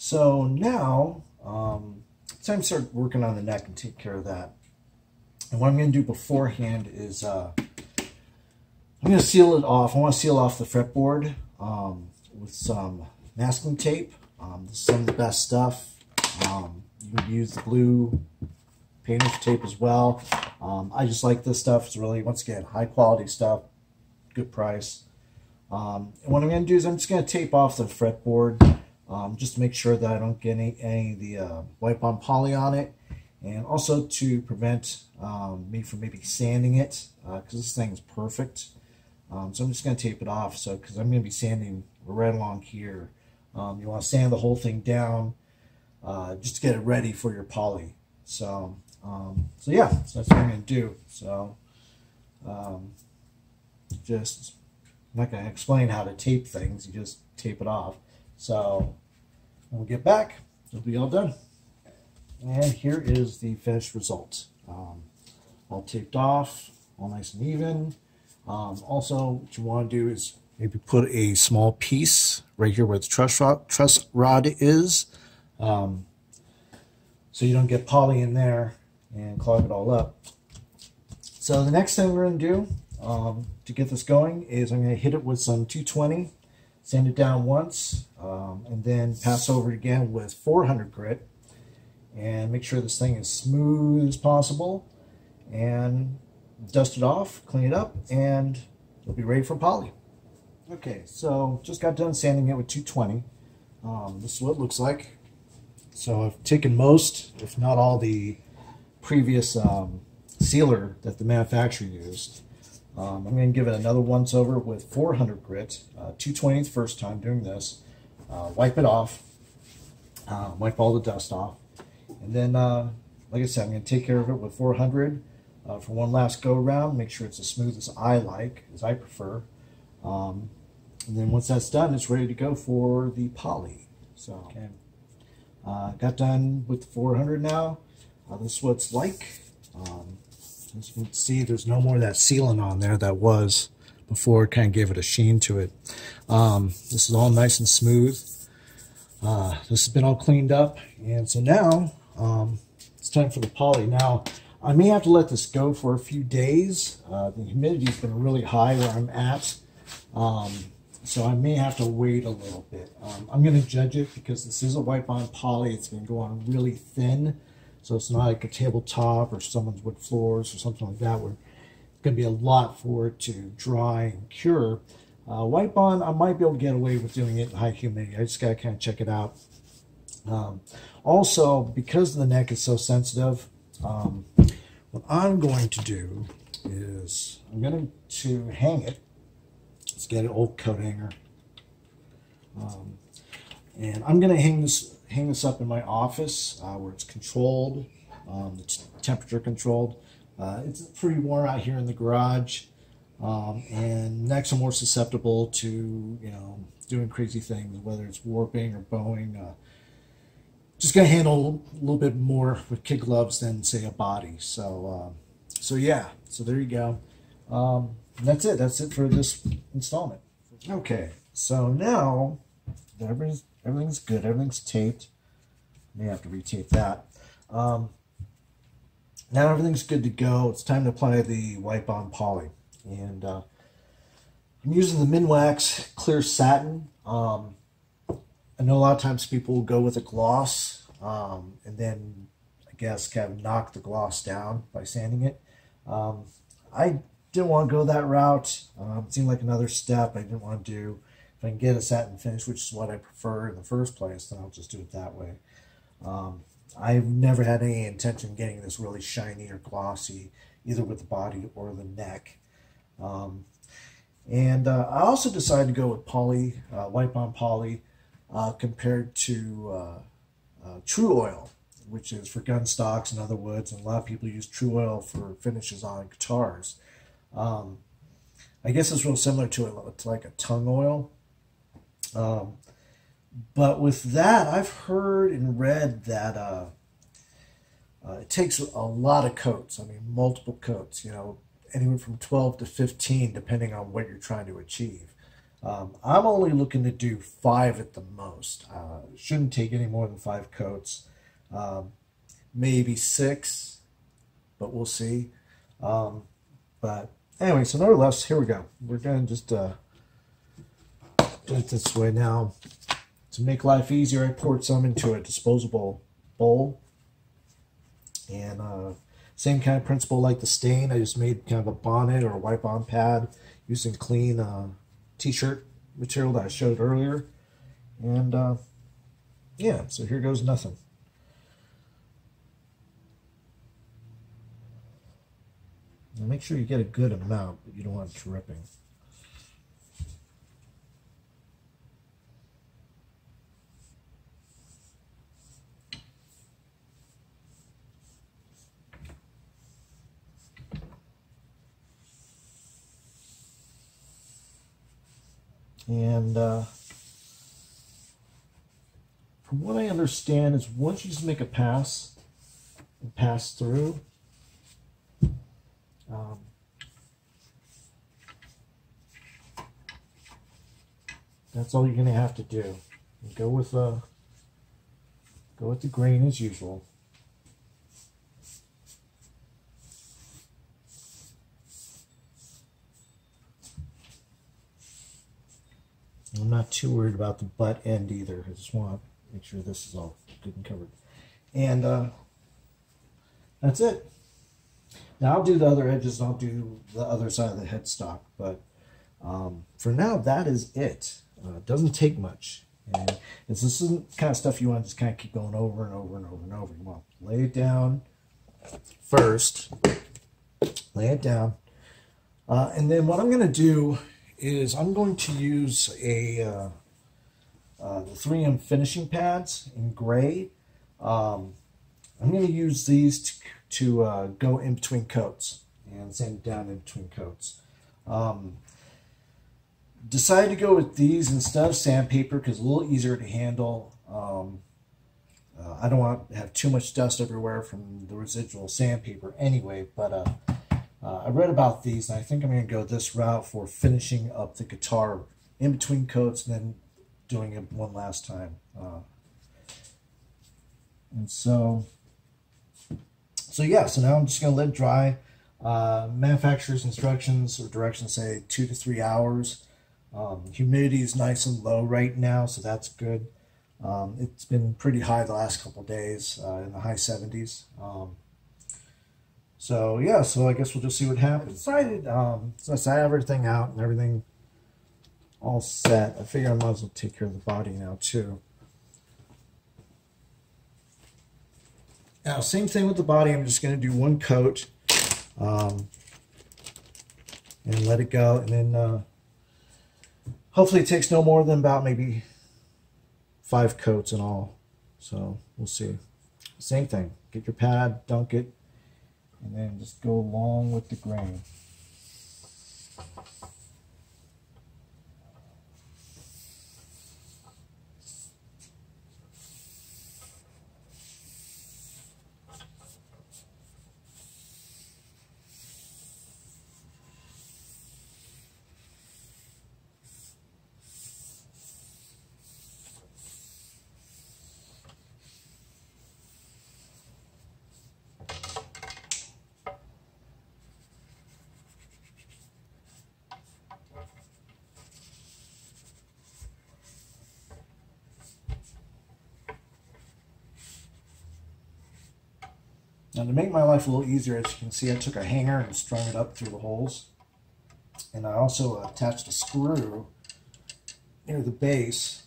So now, it's time to start working on the neck and take care of that. And what I'm going to do beforehand is I'm going to seal it off. I want to seal off the fretboard with some masking tape. This is some of the best stuff. You can use the blue painter's tape as well. I just like this stuff. It's really, once again, high quality stuff, good price. And what I'm going to do is I'm just going to tape off the fretboard just to make sure that I don't get any of the wipe-on poly on it, and also to prevent me from maybe sanding it, because this thing is perfect. So I'm just going to tape it off, because I'm going to be sanding right along here. You want to sand the whole thing down just to get it ready for your poly. So yeah, so that's what I'm going to do. So just, I'm not going to explain how to tape things, you just tape it off. So when we get back, it'll be all done. And here is the finished result. All taped off, all nice and even. Also, what you want to do is maybe put a small piece right here where the truss rod is, so you don't get poly in there and clog it all up. So the next thing we're going to do to get this going is I'm going to hit it with some 220, sand it down once, and then pass over it again with 400 grit, and make sure this thing is smooth as possible, and dust it off, clean it up, and it'll be ready for poly. Okay, so just got done sanding it with 220. This is what it looks like. So I've taken most, if not all, the previous sealer that the manufacturer used. I'm going to give it another once over with 400 grit, 220 the first time doing this. Wipe it off, wipe all the dust off, and then, like I said, I'm going to take care of it with 400 for one last go around. Make sure it's as smooth as I like, as I prefer. And then once that's done, it's ready to go for the poly. So, okay. Got done with the 400 now. This is what it's like. As you can see, there's no more of that sealant on there that was before. It kind of gave it a sheen to it. This is all nice and smooth. This has been all cleaned up, and so now it's time for the poly. Now I may have to let this go for a few days. The humidity's been really high where I'm at, so I may have to wait a little bit. I'm going to judge it because this is a wipe-on poly. It's going to go on really thin. So it's not like a tabletop or someone's wood floors or something like that where it's going to be a lot for it to dry and cure. Wipe on, I might be able to get away with doing it in high humidity. I just got to kind of check it out. Also, because the neck is so sensitive, what I'm going to do is I'm going to hang it. Let's get an old coat hanger. And I'm going to hang this up in my office where it's controlled, it's temperature controlled. It's pretty warm out here in the garage, and necks are more susceptible to, you know, doing crazy things, whether it's warping or bowing. Just gonna handle a little bit more with kid gloves than say a body. So yeah, so there you go. That's it. That's it for this installment. Okay, so now that everything's good, everything's taped. May have to retape that. Now everything's good to go. It's time to apply the wipe-on poly, and I'm using the Minwax clear satin. I know a lot of times people will go with a gloss, and then I guess kind of knock the gloss down by sanding it. I didn't want to go that route. It seemed like another step I didn't want to do. If I can get a satin finish, which is what I prefer in the first place, then I'll just do it that way. I've never had any intention of getting this really shiny or glossy, either with the body or the neck. And I also decided to go with poly, wipe-on poly, compared to True Oil, which is for gun stocks and other woods, and a lot of people use True Oil for finishes on guitars. I guess it's real similar to like a tung oil. But with that, I've heard and read that it takes a lot of coats. I mean, multiple coats, you know, anywhere from 12 to 15, depending on what you're trying to achieve. I'm only looking to do 5 at the most. Shouldn't take any more than 5 coats. Maybe 6, but we'll see. But anyway, so nevertheless, here we go. We're going to just do it this way now. To make life easier, I poured some into a disposable bowl. And same kind of principle like the stain. I just made kind of a bonnet or a wipe-on pad using clean t-shirt material that I showed earlier. And yeah, so here goes nothing. Now make sure you get a good amount, but you don't want it dripping. And from what I understand is once you just make a pass and pass through, that's all you're going to have to do. And go with the grain as usual. I'm not too worried about the butt end either. I just want to make sure this is all good and covered. And that's it. Now I'll do the other edges and I'll do the other side of the headstock. But for now, that is it. It doesn't take much. And this isn't the kind of stuff you want to just kind of keep going over and over and over and over. You want to lay it down first. Lay it down. And then what I'm going to do is I'm going to use the 3M finishing pads in gray. I'm going to use these to go in between coats and sand down in between coats. Decided to go with these instead of sandpaper because it's a little easier to handle. I don't want to have too much dust everywhere from the residual sandpaper anyway, but I read about these, and I think I'm going to go this route for finishing up the guitar in between coats and then doing it one last time. And so yeah, so now I'm just going to let it dry. Manufacturer's instructions or directions say 2 to 3 hours. Humidity is nice and low right now, so that's good. It's been pretty high the last couple of days, in the high 70s. So yeah, so I guess we'll just see what happens. Since I have everything out and everything all set, I figure I might as well take care of the body now too. Now, same thing with the body. I'm just going to do one coat and let it go, and then hopefully it takes no more than about maybe 5 coats in all. So we'll see. Same thing. Get your pad, dunk it, and then just go along with the grain. Now, to make my life a little easier, as you can see, I took a hanger and strung it up through the holes. And I also attached a screw near the base,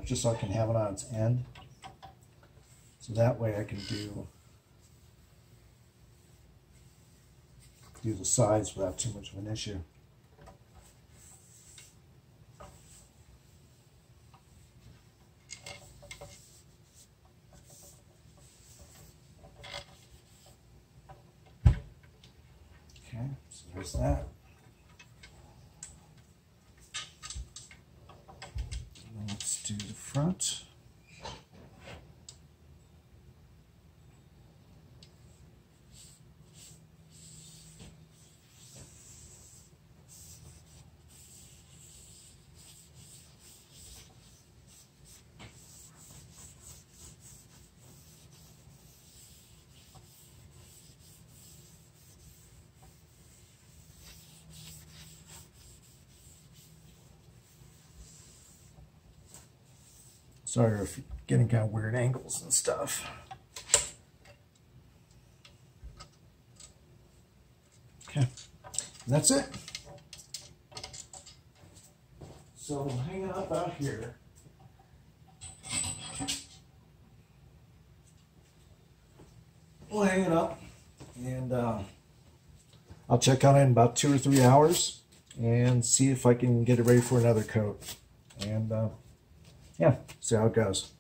just so I can have it on its end. So that way I can do the sides without too much of an issue. Okay, so there's that. Now let's do the front. Sorry if you're getting kind of weird angles and stuff. Okay, and that's it. So hanging up out here. We'll hang it up, and I'll check on it in about 2 or 3 hours and see if I can get it ready for another coat. And yeah, see how it goes.